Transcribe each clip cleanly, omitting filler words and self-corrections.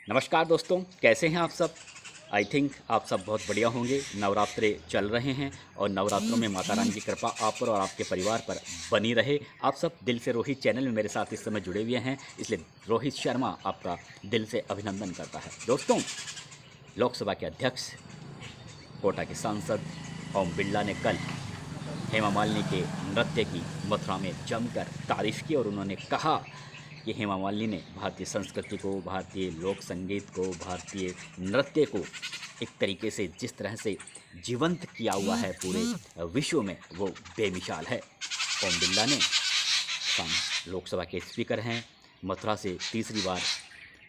नमस्कार दोस्तों, कैसे हैं आप सब। आई थिंक आप सब बहुत बढ़िया होंगे। नवरात्रे चल रहे हैं और नवरात्रों में माता रानी की कृपा आप पर और आपके परिवार पर बनी रहे। आप सब दिल से रोहित चैनल में मेरे साथ इस समय जुड़े हुए हैं, इसलिए रोहित शर्मा आपका दिल से अभिनंदन करता है। दोस्तों, लोकसभा के अध्यक्ष कोटा के सांसद ओम बिरला ने कल हेमा मालिनी के नृत्य की मथुरा में जमकर तारीफ की और उन्होंने कहा कि हेमा मालिनी ने भारतीय संस्कृति को, भारतीय लोक संगीत को, भारतीय नृत्य को एक तरीके से जिस तरह से जीवंत किया हुआ है पूरे विश्व में, वो बेमिसाल है। ओम बिरला ने लोकसभा के स्पीकर हैं, मथुरा से तीसरी बार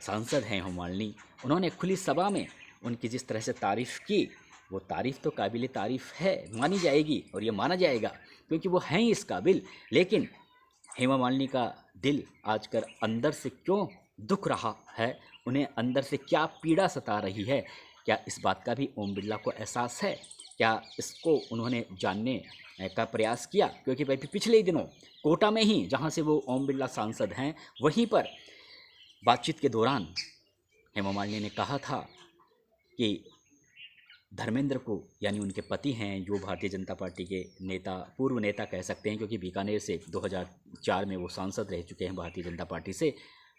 सांसद हैं हेमा मालिनी। उन्होंने खुली सभा में उनकी जिस तरह से तारीफ़ की, वो तारीफ़ तो काबिल तारीफ़ है, मानी जाएगी और ये माना जाएगा क्योंकि वो हैं इस काबिल। लेकिन हेमा मालिनी का दिल आजकल अंदर से क्यों दुख रहा है, उन्हें अंदर से क्या पीड़ा सता रही है, क्या इस बात का भी ओम बिरला को एहसास है? क्या इसको उन्होंने जानने का प्रयास किया? क्योंकि भाई पिछले ही दिनों कोटा में ही, जहां से वो ओम बिरला सांसद हैं, वहीं पर बातचीत के दौरान हेमा मालिनी ने कहा था कि धर्मेंद्र को, यानी उनके पति हैं, जो भारतीय जनता पार्टी के नेता, पूर्व नेता कह सकते हैं क्योंकि बीकानेर से 2004 में वो सांसद रह चुके हैं भारतीय जनता पार्टी से,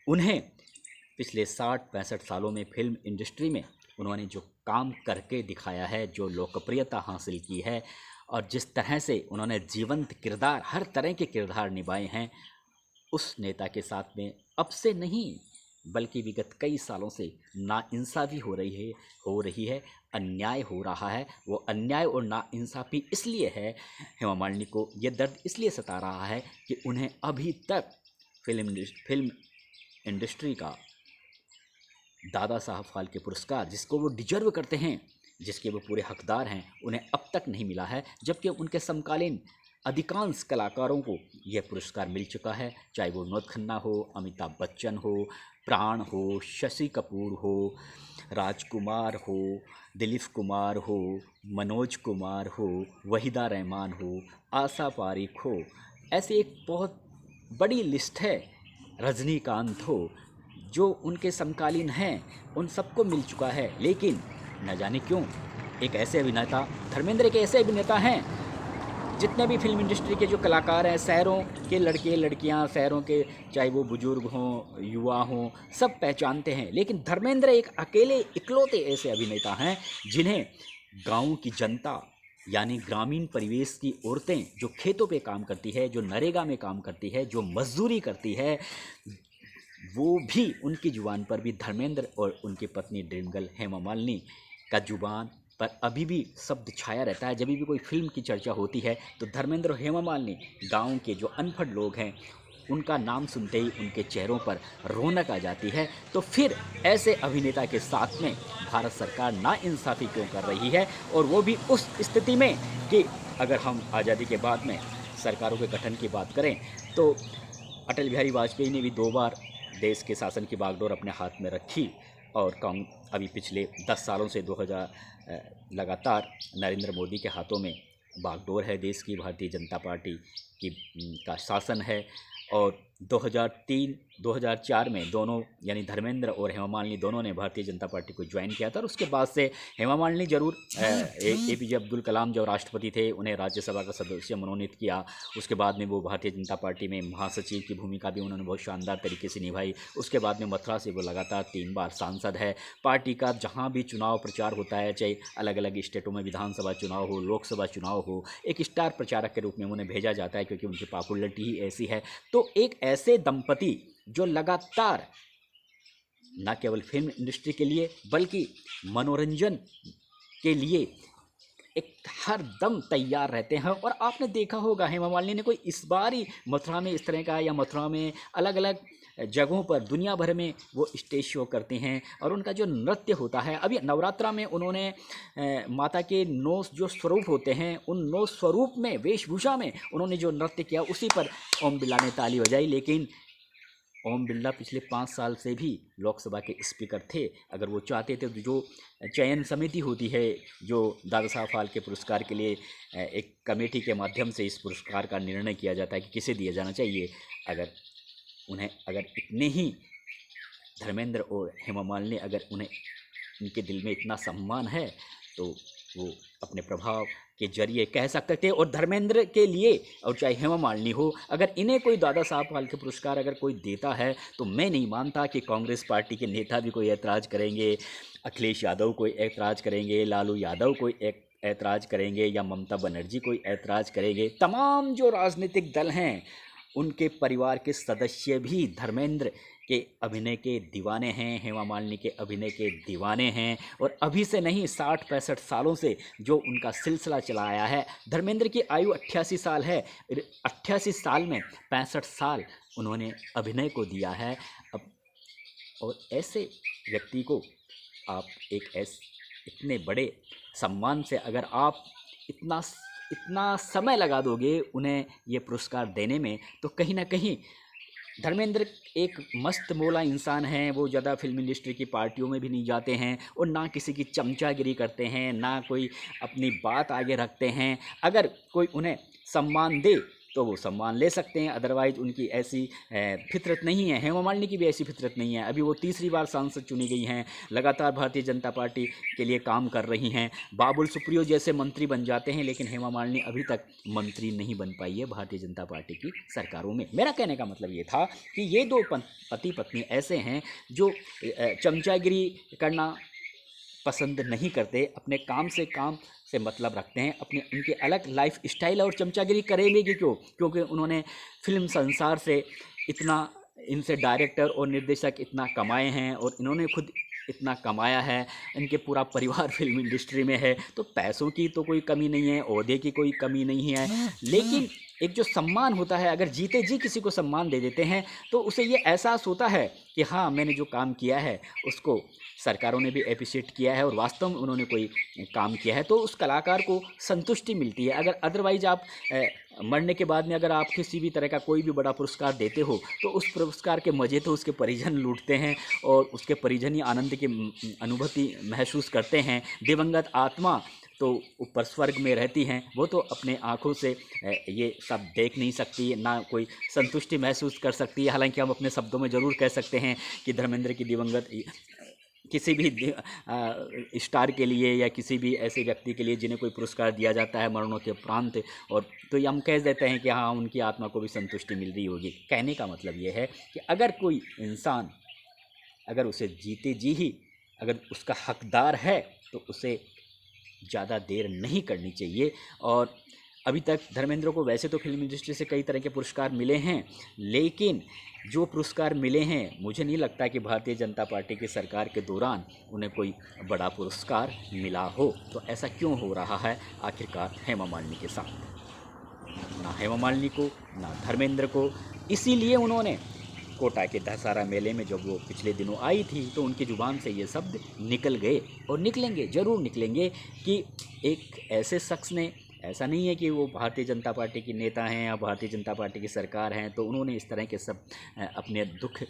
उन्हें पिछले 60-65 सालों में फिल्म इंडस्ट्री में उन्होंने जो काम करके दिखाया है, जो लोकप्रियता हासिल की है और जिस तरह से उन्होंने जीवंत किरदार, हर तरह के किरदार निभाए हैं, उस नेता के साथ में अब से नहीं बल्कि विगत कई सालों से नाइंसाफ़ी हो रही है, अन्याय हो रहा है। वो अन्याय और नाइंसाफ़ी इसलिए है, हेमा मालिनी को ये दर्द इसलिए सता रहा है कि उन्हें अभी तक फिल्म इंडस्ट्री का दादा साहब फाल्के पुरस्कार, जिसको वो डिजर्व करते हैं, जिसके वो पूरे हकदार हैं, उन्हें अब तक नहीं मिला है। जबकि उनके समकालीन अधिकांश कलाकारों को यह पुरस्कार मिल चुका है, चाहे वो विनोद खन्ना हो, अमिताभ बच्चन हो, प्राण हो, शशि कपूर हो, राजकुमार हो, दिलीप कुमार हो, मनोज कुमार हो, वहीदा रहमान हो, आशा पारिक हो, ऐसे एक बहुत बड़ी लिस्ट है, रजनीकांत हो, जो उनके समकालीन हैं, उन सबको मिल चुका है। लेकिन न जाने क्यों एक ऐसे अभिनेता, धर्मेंद्र एक ऐसे अभिनेता हैं, जितने भी फिल्म इंडस्ट्री के जो कलाकार हैं, शहरों के लड़के लड़कियां, शहरों के चाहे वो बुजुर्ग हों, युवा हों, सब पहचानते हैं। लेकिन धर्मेंद्र एक अकेले इकलौते ऐसे अभिनेता हैं जिन्हें गाँव की जनता, यानी ग्रामीण परिवेश की औरतें जो खेतों पे काम करती है, जो नरेगा में काम करती है, जो मजदूरी करती है, वो भी उनकी ज़ुबान पर भी धर्मेंद्र और उनकी पत्नी ड्रीम गर्ल हेमा मालिनी का ज़ुबान पर अभी भी शब्द छाया रहता है। जब भी कोई फिल्म की चर्चा होती है तो धर्मेंद्र और हेमा मालिनी, गांव के जो अनपढ़ लोग हैं, उनका नाम सुनते ही उनके चेहरों पर रौनक आ जाती है। तो फिर ऐसे अभिनेता के साथ में भारत सरकार नाइंसाफ़ी क्यों कर रही है, और वो भी उस स्थिति में कि अगर हम आज़ादी के बाद में सरकारों के गठन की बात करें तो अटल बिहारी वाजपेयी ने भी 2 बार देश के शासन की बागडोर अपने हाथ में रखी, और अभी पिछले 10 सालों से 2000 लगातार नरेंद्र मोदी के हाथों में बागडोर है देश की, भारतीय जनता पार्टी की का शासन है। और 2003-2004 में दोनों, यानी धर्मेंद्र और हेमा मालिनी दोनों ने भारतीय जनता पार्टी को ज्वाइन किया था। और उसके बाद से हेमा मालिनी जरूर APJ अब्दुल कलाम जब राष्ट्रपति थे, उन्हें राज्यसभा का सदस्य मनोनीत किया। उसके बाद में वो भारतीय जनता पार्टी में महासचिव की भूमिका भी उन्होंने बहुत शानदार तरीके से निभाई। उसके बाद में मथुरा से वो लगातार 3 बार सांसद है। पार्टी का जहाँ भी चुनाव प्रचार होता है, चाहे अलग अलग स्टेटों में विधानसभा चुनाव हो, लोकसभा चुनाव हो, एक स्टार प्रचारक के रूप में उन्हें भेजा जाता है क्योंकि उनकी पॉपुलरिटी ही ऐसी है। तो एक ऐसे दंपति जो लगातार न केवल फिल्म इंडस्ट्री के लिए बल्कि मनोरंजन के लिए एक हर दम तैयार रहते हैं। और आपने देखा होगा हेमा मालिनी ने कोई इस बार ही मथुरा में इस तरह का, या मथुरा में अलग अलग जगहों पर दुनिया भर में वो स्टेज शो करते हैं, और उनका जो नृत्य होता है, अभी नवरात्रा में उन्होंने माता के 9 जो स्वरूप होते हैं, उन 9 स्वरूप में, वेशभूषा में उन्होंने जो नृत्य किया, उसी पर ओम बिरला ने ताली बजाई। लेकिन ओम बिरला पिछले 5 साल से भी लोकसभा के स्पीकर थे। अगर वो चाहते थे तो जो चयन समिति होती है, जो दादा साहब फाल्के पुरस्कार के लिए एक कमेटी के माध्यम से इस पुरस्कार का निर्णय किया जाता है कि किसे दिया जाना चाहिए, अगर इतने ही धर्मेंद्र और हेमा मालिनी अगर उन्हें उनके दिल में इतना सम्मान है तो वो अपने प्रभाव के जरिए कह सकते थे। और धर्मेंद्र के लिए और चाहे हेमा मालिनी हो, अगर इन्हें कोई दादा साहब फाल्के पुरस्कार अगर कोई देता है तो मैं नहीं मानता कि कांग्रेस पार्टी के नेता भी कोई ऐतराज़ करेंगे, अखिलेश यादव कोई ऐतराज़ करेंगे, लालू यादव कोई ऐतराज़ करेंगे, या ममता बनर्जी कोई ऐतराज़ करेंगे। तमाम जो राजनीतिक दल हैं उनके परिवार के सदस्य भी धर्मेंद्र के अभिनय के दीवाने हैं, हेमा मालिनी के अभिनय के दीवाने हैं। और अभी से नहीं, 60-65 सालों से जो उनका सिलसिला चला आया है। धर्मेंद्र की आयु 88 साल है। 88 साल में 65 साल उन्होंने अभिनय को दिया है। अब और ऐसे व्यक्ति को आप इतने बड़े सम्मान से अगर आप इतना समय लगा दोगे उन्हें ये पुरस्कार देने में, तो कहीं ना कहीं धर्मेंद्र एक मस्त मौला इंसान हैं। वो ज़्यादा फिल्म इंडस्ट्री की पार्टियों में भी नहीं जाते हैं और ना किसी की चमचागिरी करते हैं, ना कोई अपनी बात आगे रखते हैं। अगर कोई उन्हें सम्मान दे तो वो सम्मान ले सकते हैं, अदरवाइज़ उनकी ऐसी फितरत नहीं है। हेमा मालिनी की भी ऐसी फितरत नहीं है। अभी वो तीसरी बार सांसद चुनी गई हैं, लगातार भारतीय जनता पार्टी के लिए काम कर रही हैं। बाबुल सुप्रियो जैसे मंत्री बन जाते हैं, लेकिन हेमा मालिनी अभी तक मंत्री नहीं बन पाई है भारतीय जनता पार्टी की सरकारों में। मेरा कहने का मतलब ये था कि ये दो पति पत्नी ऐसे हैं जो चमचागिरी करना पसंद नहीं करते, अपने काम से मतलब रखते हैं। अपने उनके अलग लाइफ स्टाइल और चमचागिरी करेंगे कि क्योंकि उन्होंने फिल्म संसार से इतना, इनसे डायरेक्टर और निर्देशक इतना कमाए हैं और इन्होंने खुद इतना कमाया है। इनके पूरा परिवार फिल्म इंडस्ट्री में है, तो पैसों की तो कोई कमी नहीं है, ओहदे की कोई कमी नहीं है। लेकिन एक जो सम्मान होता है, अगर जीते जी किसी को सम्मान दे देते हैं तो उसे ये एहसास होता है कि हाँ, मैंने जो काम किया है उसको सरकारों ने भी एप्रिशिएट किया है और वास्तव में उन्होंने कोई काम किया है, तो उस कलाकार को संतुष्टि मिलती है। अगर अदरवाइज आप मरने के बाद में अगर आप किसी भी तरह का कोई भी बड़ा पुरस्कार देते हो तो उस पुरस्कार के मज़े तो उसके परिजन लूटते हैं और उसके परिजन ही आनंद की अनुभूति महसूस करते हैं। दिवंगत आत्मा तो ऊपर स्वर्ग में रहती हैं, वो तो अपने आँखों से ये सब देख नहीं सकती, ना कोई संतुष्टि महसूस कर सकती है। हालांकि हम अपने शब्दों में ज़रूर कह सकते हैं कि धर्मेंद्र की दिवंगत किसी भी स्टार के लिए या किसी भी ऐसे व्यक्ति के लिए जिन्हें कोई पुरस्कार दिया जाता है मरणों के उपरांत, और तो ये हम कह देते हैं कि हाँ, उनकी आत्मा को भी संतुष्टि मिल रही होगी। कहने का मतलब ये है कि अगर कोई इंसान, अगर उसे जीते जी ही अगर उसका हकदार है तो उसे ज़्यादा देर नहीं करनी चाहिए। और अभी तक धर्मेंद्र को वैसे तो फिल्म इंडस्ट्री से कई तरह के पुरस्कार मिले हैं, लेकिन जो पुरस्कार मिले हैं मुझे नहीं लगता कि भारतीय जनता पार्टी की सरकार के दौरान उन्हें कोई बड़ा पुरस्कार मिला हो। तो ऐसा क्यों हो रहा है आखिरकार हेमा मालिनी के साथ? ना हेमा मालिनी को, ना धर्मेंद्र को। इसीलिए उन्होंने कोटा के दशहरा मेले में जब वो पिछले दिनों आई थी तो उनकी ज़ुबान से ये शब्द निकल गए और निकलेंगे, ज़रूर निकलेंगे, कि एक ऐसे शख्स ने, ऐसा नहीं है कि वो भारतीय जनता पार्टी के नेता हैं या भारतीय जनता पार्टी की सरकार हैं तो उन्होंने इस तरह के सब अपने दुख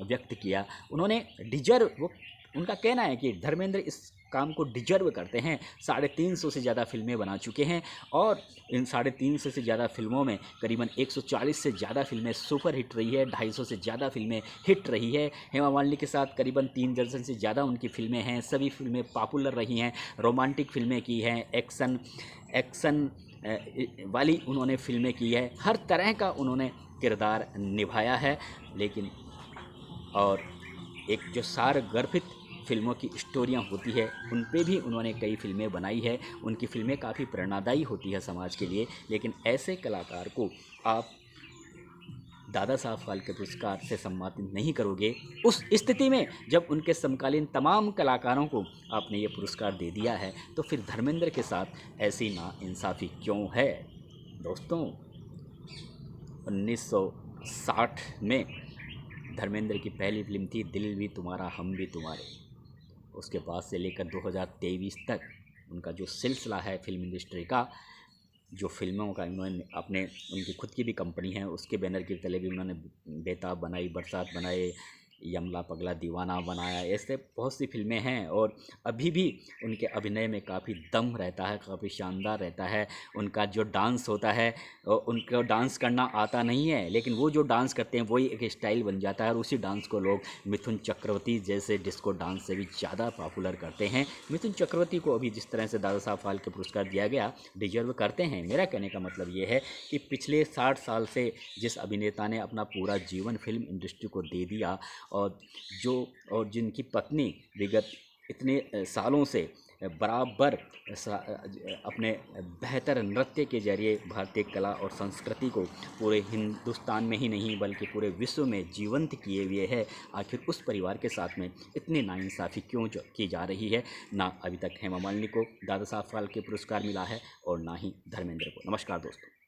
व्यक्त किया। उन्होंने डिजर्व, वो उनका कहना है कि धर्मेंद्र इस काम को डिजर्व करते हैं। 350 से ज़्यादा फिल्में बना चुके हैं और इन 350 से ज़्यादा फिल्मों में करीबन 140 से ज़्यादा फिल्में सुपर हिट रही है, 250 से ज़्यादा फिल्में हिट रही है। हेमा मालिनी के साथ करीबन 3 दर्जन से ज़्यादा उनकी फिल्में हैं, सभी फिल्में पॉपुलर रही हैं। रोमांटिक फिल्में की हैं, एक्शन वाली उन्होंने फिल्में की है, हर तरह का उन्होंने किरदार निभाया है। लेकिन और एक जो सारगर्भित फिल्मों की स्टोरियाँ होती है उन पे भी उन्होंने कई फिल्में बनाई है। उनकी फिल्में काफ़ी प्रेरणादायी होती है समाज के लिए। लेकिन ऐसे कलाकार को आप दादा साहब फाल्के पुरस्कार से सम्मानित नहीं करोगे। उस स्थिति में जब उनके समकालीन तमाम कलाकारों को आपने ये पुरस्कार दे दिया है तो फिर धर्मेंद्र के साथ ऐसी नाइंसाफ़ी क्यों है? दोस्तों, 1960 में धर्मेंद्र की पहली फिल्म थी दिल भी तुम्हारा हम भी तुम्हारे। उसके बाद से लेकर 2023 तक उनका जो सिलसिला है फिल्म इंडस्ट्री का, जो फिल्मों का उन्होंने अपने, उनकी खुद की भी कंपनी है, उसके बैनर के तले भी उन्होंने बेताब बनाई, बरसात बनाए, यमला पगला दीवाना बनाया, ऐसे बहुत सी फिल्में हैं और अभी भी उनके अभिनय में काफ़ी दम रहता है, काफ़ी शानदार रहता है। उनका जो डांस होता है, उनको डांस करना आता नहीं है, लेकिन वो जो डांस करते हैं वही एक स्टाइल बन जाता है और उसी डांस को लोग मिथुन चक्रवर्ती जैसे डिस्को डांस से भी ज़्यादा पॉपुलर करते हैं। मिथुन चक्रवर्ती को अभी जिस तरह से दादा साहब फाल्के पुरस्कार दिया गया, डिजर्व करते हैं। मेरा कहने का मतलब ये है कि पिछले 60 साल से जिस अभिनेता ने अपना पूरा जीवन फिल्म इंडस्ट्री को दे दिया और जिनकी पत्नी विगत इतने सालों से बराबर अपने बेहतर नृत्य के जरिए भारतीय कला और संस्कृति को पूरे हिंदुस्तान में ही नहीं बल्कि पूरे विश्व में जीवंत किए हुए है, आखिर उस परिवार के साथ में इतनी नाइंसाफ़ी क्यों की जा रही है। ना अभी तक हेमा मालिनी को दादा साहब फाल्के पुरस्कार मिला है और ना ही धर्मेंद्र को। नमस्कार दोस्तों।